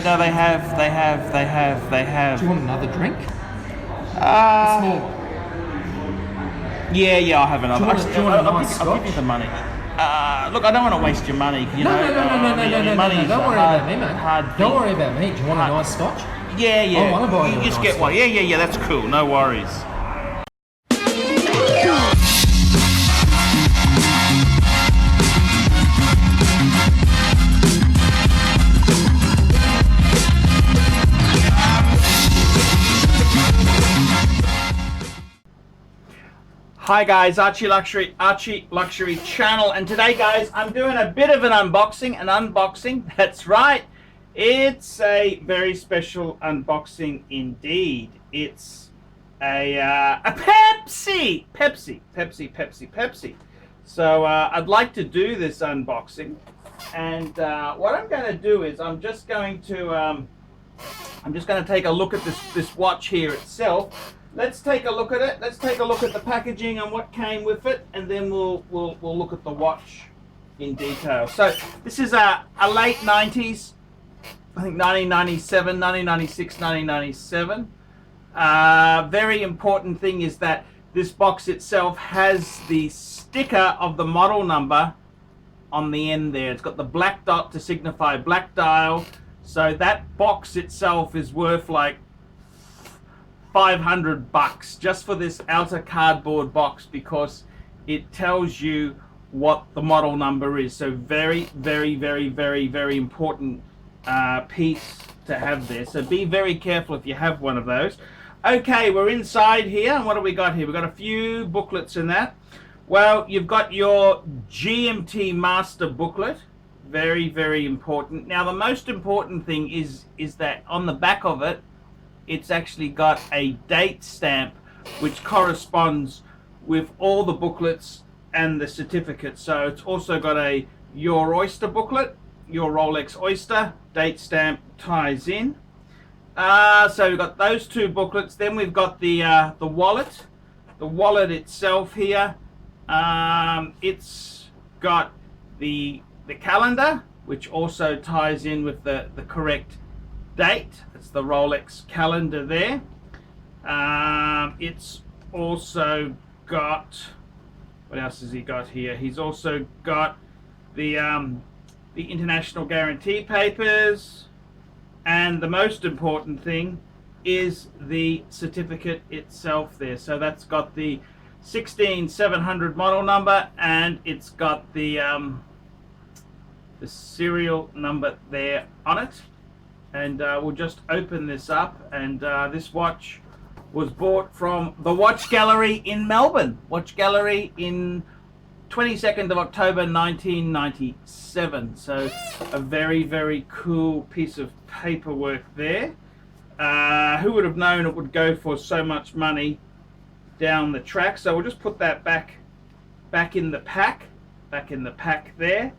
No, they have. Do you want another drink? Uh, Small. yeah, I'll have another. Do you want a nice I'll give you the money. Look, I don't want to waste your money. You No, know, no. Don't worry about me, man. Hard Don't thing. worry about me. Do you want a nice scotch? Yeah. I wanna buy you a just nice get one. one. Yeah. That's cool. No worries. Hi guys, ArchieLuxury channel, and today guys I'm doing a bit of an unboxing, that's right. It's a very special unboxing indeed. It's a Pepsi. So I'd like to do this unboxing, and what I'm going to do is I'm just going to take a look at this watch here itself. Let's take a look at it. Let's take a look at the packaging and what came with it, and then we'll look at the watch in detail. So this is a late 90s, I think 1997, 1996, 1997. Very important thing is that this box itself has the sticker of the model number on the end there. It's got the black dot to signify black dial. So that box itself is worth like $500 just for this outer cardboard box, because it tells you what the model number is. So very important piece to have there. So be very careful if you have one of those. Okay, we're inside here, and what do we got here? We've got a few booklets in that. Well, you've got your GMT master booklet. Very important. Now the most important thing is that on the back of it, it's actually got a date stamp which corresponds with all the booklets and the certificates. So it's also got your Oyster booklet, your Rolex Oyster, date stamp ties in. So we've got those two booklets. Then we've got the wallet. The wallet itself here, it's got the calendar, which also ties in with the correct date. It's the Rolex calendar there. It's also got, what else has he got here? He's also got the international guarantee papers, and the most important thing is the certificate itself there. So that's got the 16700 model number, and it's got the serial number there on it. And we'll just open this up, and this watch was bought from the Watch Gallery in Melbourne. Watch Gallery in 22nd of October 1997. So a very cool piece of paperwork there. Who would have known it would go for so much money down the track? So we'll just put that back in the pack there.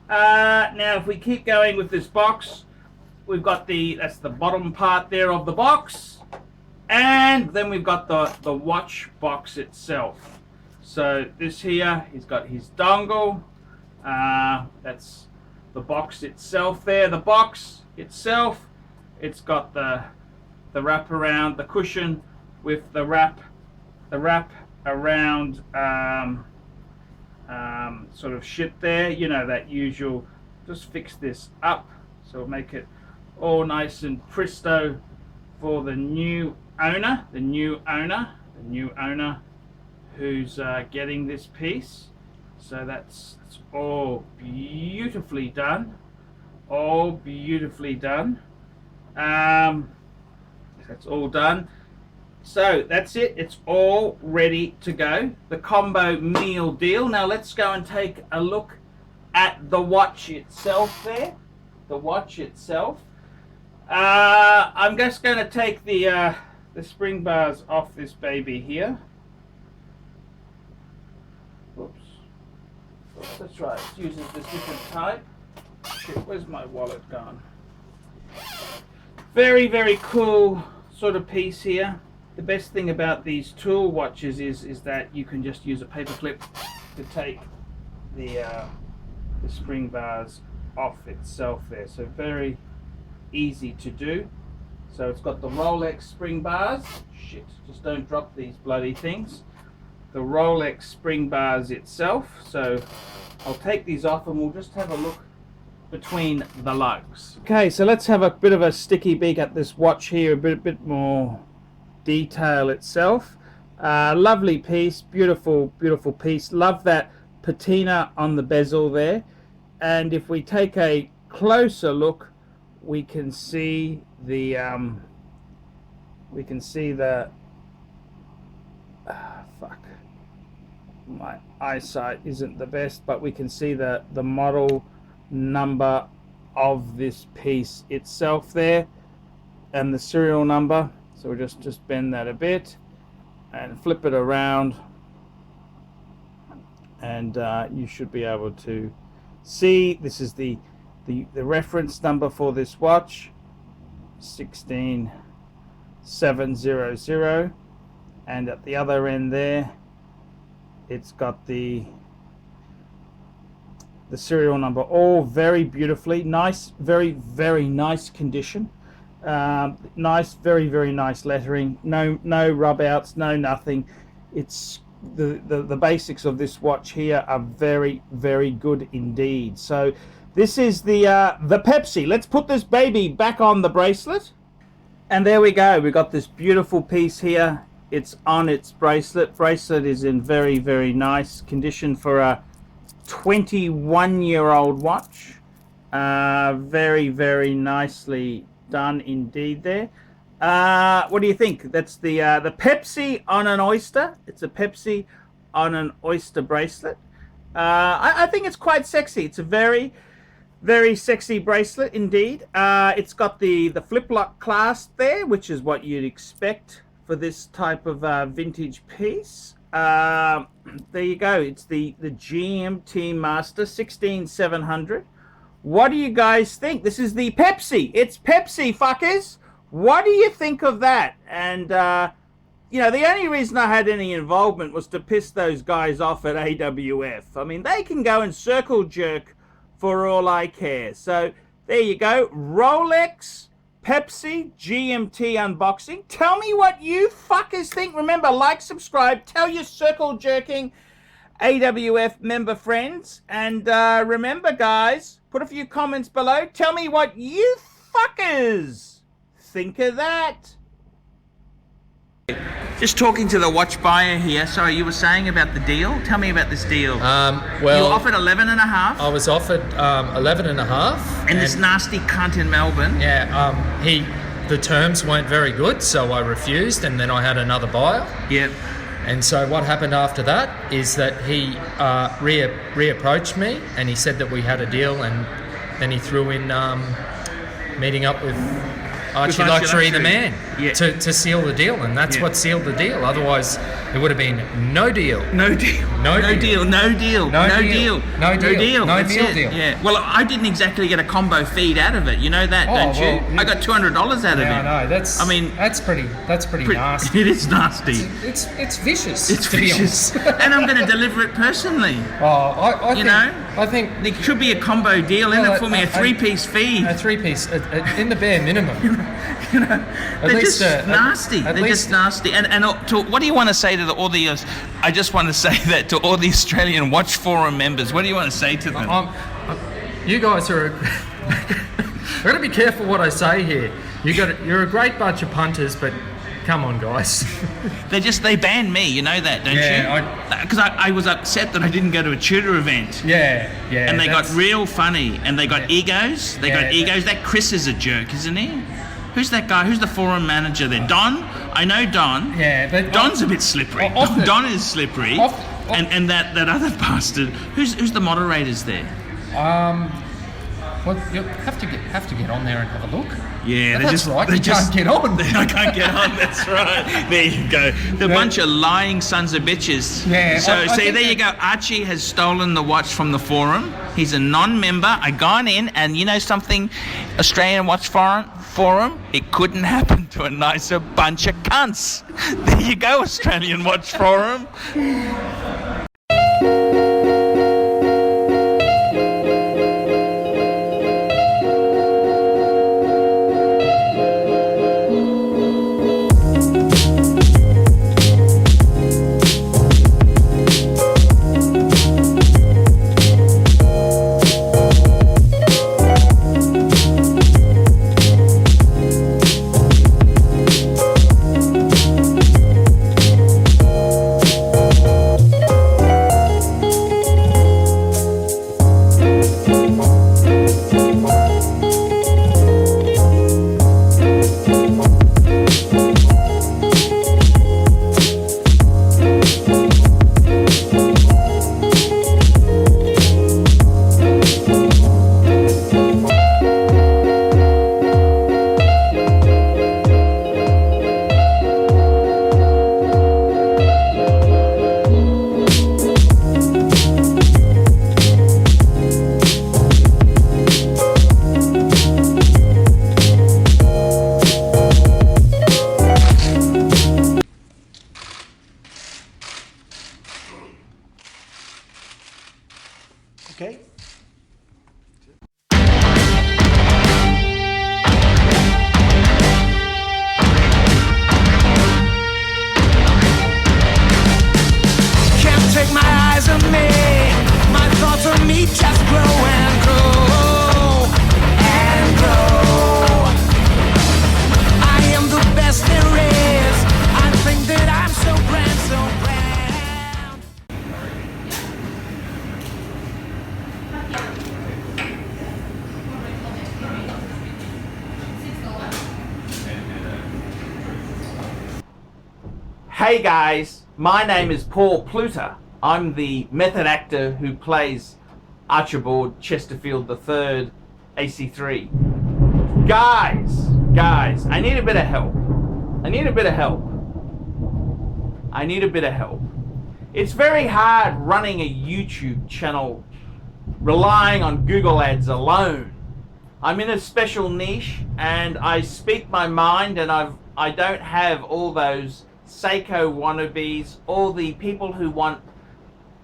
Now if we keep going with this box, we've got that's the bottom part there of the box, and then we've got the watch box itself. So this here, he's got his dongle. That's the box itself there. The box itself, it's got the wrap around the cushion with the wrap around sort of shit there. You know, that usual. Just fix this up, so we'll make it all nice and presto for the new owner, who's getting this piece. So that's all beautifully done, that's all done. So that's it, it's all ready to go. The combo meal deal. Now let's go and take a look at the watch itself there. The watch itself. I'm just going to take the spring bars off this baby here. Oops, that's right. It uses this different type. Shit, where's my wallet gone? Very cool sort of piece here. The best thing about these tool watches is that you can just use a paper clip to take the spring bars off itself there. So very easy to do. So it's got the Rolex spring bars. Shit, just don't drop these bloody things. The Rolex spring bars itself. So I'll take these off and we'll just have a look between the lugs. Okay, so let's have a bit of a sticky beak at this watch here, a bit more detail itself. Lovely piece, beautiful piece. Love that patina on the bezel there. And if we take a closer look, we can see the fuck, my eyesight isn't the best, but we can see the model number of this piece itself there and the serial number. So we'll just bend that a bit and flip it around, and you should be able to see this is the reference number for this watch, 16700, and at the other end there it's got the serial number, all very beautifully nice, very nice condition. Nice, very nice lettering. No rub outs, no nothing. It's the basics of this watch here are very good indeed. So this is the Pepsi. Let's put this baby back on the bracelet, and there we go. We got this beautiful piece here. It's on its bracelet. Bracelet is in very nice condition for a 21-year-old watch. Very nicely done indeed there. What do you think? That's the Pepsi on an oyster. It's a Pepsi on an oyster bracelet. I think it's quite sexy. It's a very sexy bracelet indeed. It's got the flip lock clasp there, which is what you'd expect for this type of vintage piece. There you go. It's the GMT Master 16700. What do you guys think? This is the Pepsi. It's Pepsi, fuckers. What do you think of that? And you know, the only reason I had any involvement was to piss those guys off at AWF. I mean, they can go and circle jerk for all I care. So there you go. Rolex Pepsi GMT unboxing. Tell me what you fuckers think. Remember, like, subscribe, tell your circle jerking AWF member friends, and remember, guys, put a few comments below. Tell me what you fuckers think of that. Just talking to the watch buyer here. Sorry, you were saying about the deal. Tell me about this deal. Well, you were offered 11 and a half. I was offered 11 and a half. And this nasty cunt in Melbourne. Yeah, the terms weren't very good, so I refused, and then I had another buyer. Yep. And so what happened after that is that he reapproached me, and he said that we had a deal, and then he threw in meeting up with ArchieLuxury, the man, to seal the deal, and that's what sealed the deal. Otherwise, it would have been no deal. No deal. Yeah. Well, I didn't exactly get a combo feed out of it. You know that, don't you? I got $200 out of it. No, that's pretty nasty. It is nasty. It's vicious. It's vicious. And I'm going to deliver it personally. I think there should be a combo deal in it for me, a three-piece feed. A three-piece, in the bare minimum. You know, they're just nasty. They're just nasty. And what do you want to say to all the? I just want to say that to all the Australian Watch Forum members. What do you want to say to them? You guys are. I've got to be careful what I say here. You're a great bunch of punters, but come on, guys. They banned me. You know that, don't you? Because I was upset that I didn't go to a Tudor event. Yeah. And they got real funny, and they got egos. They got egos. That Chris is a jerk, isn't he? Who's that guy? Who's the forum manager there? Don? I know Don. Yeah, but Don's a bit slippery. Don is slippery. And that other bastard. Who's the moderators there? Well, you'll have to get on there and have a look. Yeah, that's right. You can't get on. I can't get on. That's right. There you go. The bunch of lying sons of bitches. Yeah. So there you go. Archie has stolen the watch from the forum. He's a non-member. I gone in, and you know something, Australian Watch Forum. It couldn't happen to a nicer bunch of cunts. There you go, Australian Watch Forum. Hey guys, my name is Paul Pluter. I'm the method actor who plays Archibald Chesterfield III, AC3. Guys, I need a bit of help. It's very hard running a YouTube channel relying on Google Ads alone. I'm in a special niche and I speak my mind, and I don't have all those Seiko wannabes, all the people who want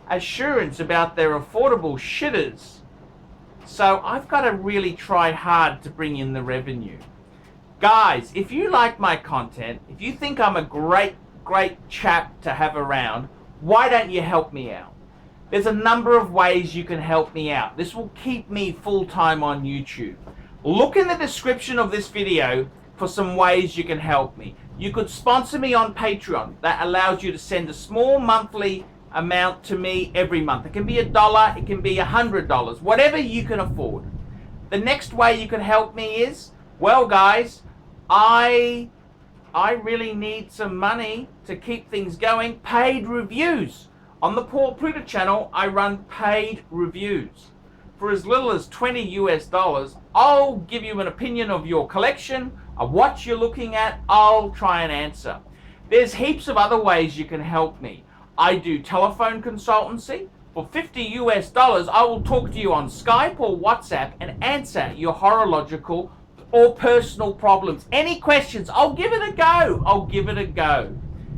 assurance about their affordable shitters. So I've got to really try hard to bring in the revenue. Guys, if you like my content, if you think I'm a great chap to have around, why don't you help me out? There's a number of ways you can help me out. This will keep me full-time on YouTube. Look in the description of this video for some ways you can help me. You could sponsor me on Patreon. That allows you to send a small monthly amount to me every month. It can be $1, it can be $100, whatever you can afford. The next way you can help me is, well guys, I really need some money to keep things going. Paid reviews. On the Paul Pluter channel, I run paid reviews. For as little as $20 US, I'll give you an opinion of your collection, of what you're looking at. I'll try and answer. There's heaps of other ways you can help me. I do telephone consultancy. For $50 US, I will talk to you on Skype or WhatsApp and answer your horological or personal problems. Any questions, I'll give it a go.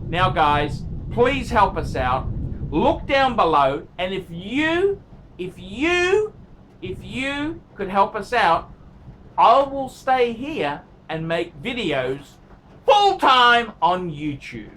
Now guys, please help us out. Look down below, and if you could help us out, I will stay here and make videos full time on YouTube.